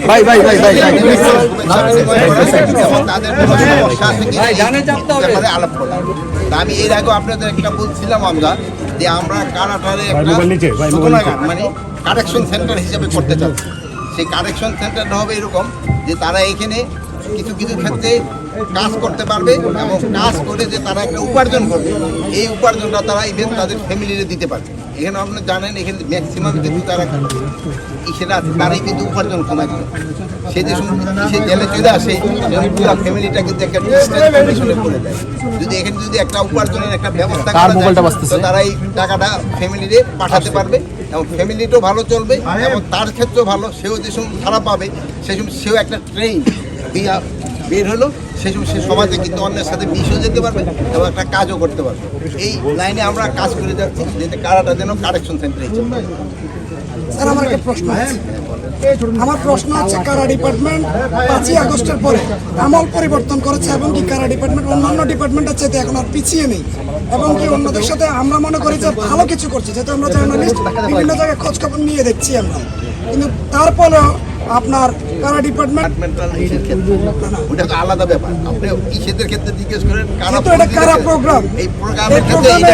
ভাই ভাই ভাই ভাই আলাপ করলাম। আমি এর আগে আপনাদের একটা বলছিলাম আমরা যে আমরা কারাটারে মানে কারেকশন সেন্টার হিসেবে করতে চাচ্ছি। সেই কারেকশন সেন্টারটা হবে এরকম যে তারা এখানে কিছু কিছু ক্ষেত্রে কাজ করতে পারবে এবং কাজ করে যে তারা একটা উপার্জন করবে, এই উপার্জনটা তারা ইভেন তাদের ফ্যামিলিরে দিতে পারবে। এখানে আপনি জানেন এখানে ম্যাক্সিমাম কিন্তু তারা ইসেরা তারাই কিন্তু উপার্জন কমায় করে। সে যে সে জেলে চলে আসে পুরো ফ্যামিলিটা কিন্তু একটা ডিস্ট্রেস করে দেয়। যদি এখানে যদি একটা উপার্জনের একটা ব্যবস্থা করা যায় তো তারা এই টাকাটা ফ্যামিলিরে পাঠাতে পারবে এবং ফ্যামিলিটাও ভালো চলবে এবং তার ক্ষেত্রেও ভালো। সেও যে সময় খারাপ পাবে সেই সময় সেও একটা ট্রেন বের হলো, সেই সময় সে সমাজে কিন্তু অন্যের সাথে মিশেও যেতে পারবে এবং একটা কাজও করতে পারবে। এই লাইনে আমরা কাজ করে যাচ্ছি যাতে কারাটা যেন কারেকশন সেন্টার হিসেবে। স্যার আমার একটা প্রশ্ন আছে। আমার প্রশ্ন হচ্ছে কারা ডিপার্টমেন্ট 5ই আগস্টের পরে আমল পরিবর্তন করেছে এবং কি কারা ডিপার্টমেন্ট অন্যান্য ডিপার্টমেন্টের চাইতে এখন আর পিছিয়ে নেই এবং কি অন্যদের সাথে আমরা মনে করি যে ভালো কিছু করছে, যেহেতু আমরা জার্নালিস্ট বিভিন্ন জায়গায় খোঁজ খবর নিয়ে দেখছি আমরা, কিন্তু তারপরেও আপনার কারা ডিপার্টমেন্ট ওটা তো আলাদা ব্যাপার। আপনি ইসেদের ক্ষেত্রে জিজ্ঞেস করেন কারা প্রোগ্রাম, এই প্রোগ্রামের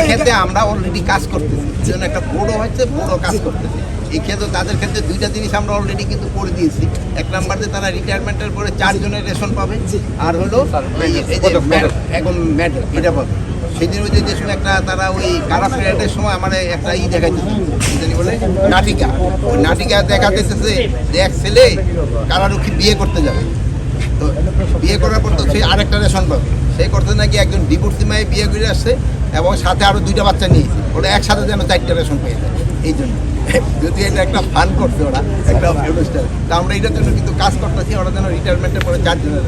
ক্ষেত্রে আমরা অলরেডি কাজ করতেছি। এই জন্য একটা বড় হচ্ছে বড় কাজ করতেছি। এই ক্ষেত্রে তাদের ক্ষেত্রে দুইটা জিনিস আমরা অলরেডি কিন্তু করে দিয়েছি। এক নাম্বারে তারা রিটায়ারমেন্টের পরে 4 জনের রেশন পাবে, আর হলো এখন এটা পাবে। সেদিন ওই যে সময় একটা তারা ওই কারা ফেরাটের সময় মানে একটা দেখাইতেছে বলে নাটিকা, ওই নাটিকা দেখা দিতেছে যে এক ছেলে কারারক্ষী বিয়ে করতে যাবে। তো বিয়ে করার পর তো সে আরেকটা রেশন পাবে। সে করতে নাকি একজন ডিভোর্সি মায়ে বিয়ে করে আসছে এবং সাথে আরও 2টা বাচ্চা নিয়েছে। ওরা একসাথে যেন 4টা রেশন পেয়ে যায়। এই জন্য যদি এটা একটা ফান করছে ওরা একটা অনুষ্ঠান, তা আমরা এটার জন্য কিন্তু কাজ করতেছি। ওরা যেন রিটায়ারমেন্টের পরে 4 জনের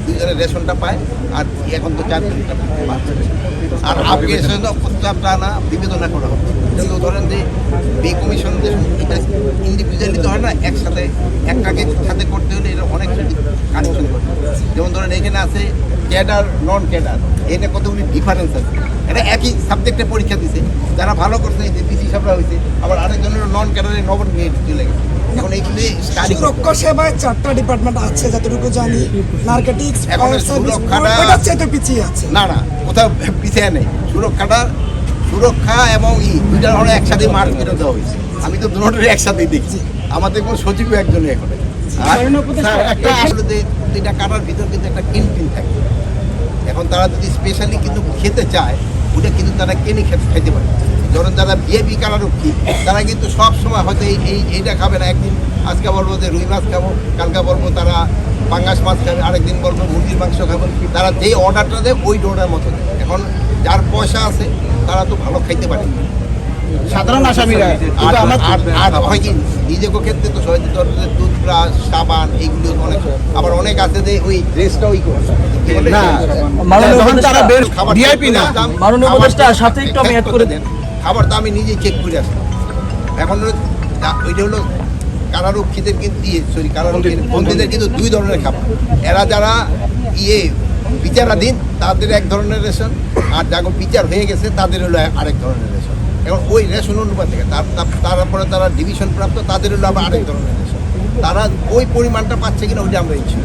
2 জনের রেশনটা পায়, আর এখন তো 4 জনটা পাচ্ছে। আর আপগ্রেডেশন প্রস্তাবটা না বিবেচনা করা হবে। কিন্তু ধরেন যে বে কমিশন যে এটা ইন্ডিভিজুয়ালি তো হয় না, একসাথে একটাকে সাথে করতে হলে এটা অনেক কানেকশন করতে হবে। যেমন ধরেন এখানে আছে ক্যাডার নন ক্যাডার, এটা কতগুলি ডিফারেন্স আছে। এটা একই সাবজেক্টে পরীক্ষা দিছে, যারা ভালো করছে যে পিসি সাহেবরা হয়েছে, আবার আরেকজনের নন ক্যাডারে নবন নিয়ে চলে গেছে। এখন এইগুলি সুরক্ষা সেবায় 4টা ডিপার্টমেন্ট আছে যতটুকু জানি, নার্কোটিক্স সুরক্ষাটা চাইতে পিছিয়ে আছে। না না, কোথাও পিছিয়ে নেই। সুরক্ষা এবং দুইটার হলো একসাথে মার্ক করে দেওয়া হয়েছে। আমি তো দুটোটাই একসাথেই দেখছি। আমাদের কোনো সচিবও একজনই এখন। আর একটা দুইটা কাটার ভিতর কিন্তু একটা ক্যান্টিন থাকে। এখন তারা যদি স্পেশালি কিন্তু খেতে চায়, ওটা কিন্তু তারা কিনে খেতে পারে। ধরুন যারা বিএপি কারারক্ষী, তারা কিন্তু সব সময় হয়তো এইটা খাবে না। একদিন আজকে বলবো যে রুই মাছ খাবো, কালকে বলবো তারা পাঙ্গাস মাছ খাবে, আরেকদিন বলবো মুরগির মাংস খাবো। তারা যেই অর্ডারটা দেয় ওই অর্ডার মতো দেয়। এখন যার পয়সা আছে তারা তো ভালো খাইতে পারে সাধারণ আসামিরা। আর হয় কি নিজেকে ক্ষেত্রে তো টুথব্রাশ সাবান এইগুলো অনেক, আবার অনেক আছে যে ওই ড্রেসটা ওই খাবারটা আমি নিজেই চেক করে আসলাম। এখন ওইটা হলো কারারক্ষীদের কিন্তু কারারক্ষীদের কিন্তু 2 ধরনের খাবার। এরা যারা বিচারাধীন তাদের এক ধরনের রেশন, আর যখন বিচার হয়ে গেছে তাদের হলো আরেক ধরনের রেশন। এখন ওই রেশন অনুপাত থেকে তারপরে তারা ডিভিশন প্রাপ্ত তাদের হলো আবার আরেক ধরনের রেশন। তারা ওই পরিমাণটা পাচ্ছে কিনা ওইটা আমরা ইচ্ছি।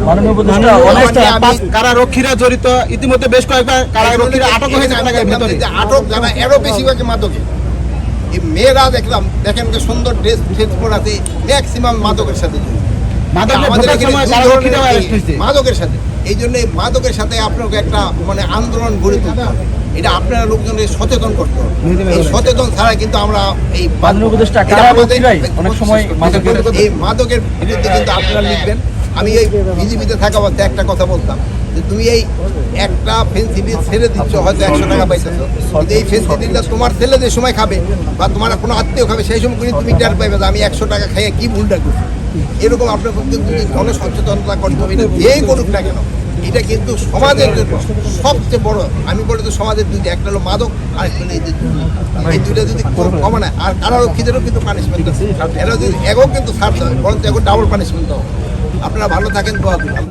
কারারক্ষীরা জড়িত ইতিমধ্যে বেশ কয়েকবার কারারক্ষীরা আটক হয়েছে। আটক যারা এরও বেশিরভাগই মাদকে। এই মেয়েরা দেখলাম দেখেন সুন্দর ড্রেস পরে আছে, ম্যাক্সিমাম মাদকের সাথে মাদকের সাথে। এই জন্য মাদকের সাথে আপনাকে একটা মানে আন্দোলন গড়ে তুলতে হবে। এটা আপনারা লোকজনকে সচেতন করতে হবে। এই সচেতন ছাড়া কিন্তু আমরা এই মাদকের বিরুদ্ধে কিন্তু আপনারা লিখবেন। আমি এই বিজেপিতে থাকা অবস্থায় একটা কথা বলতাম যে তুমি এই একটা ফেন্সিডিল ছেড়ে দিচ্ছ, হয়তো 100 টাকা পাইতেছো, কিন্তু এই ফেন্সিডিলটা তোমার ছেলে যে সময় খাবে বা তোমার কোনো আত্মীয় খাবে সেই সময় কিন্তু তুমি টের পাইবে যে আমি 100 টাকা খাইয়ে কি ভুলটা করছি। এরকম আপনার কিন্তু জনসচেতনতা করতে হবে। এটা যেই করুক না কেন, এটা কিন্তু সমাজের জন্য সবচেয়ে বড়। আমি বলি তো সমাজের দুইটা, একটা হলো মাদক আর একটা হলো এই দুইটা যদি কমে না, আর কারারক্ষীদেরও কিন্তু পানিশমেন্ট আছে। এরা যদি এগো কিন্তু ছাড় দেয়, বরঞ্চ এখন ডাবল পানিশমেন্ট দেওয়া। আপনারা ভালো থাকেন, দোয়া করুন।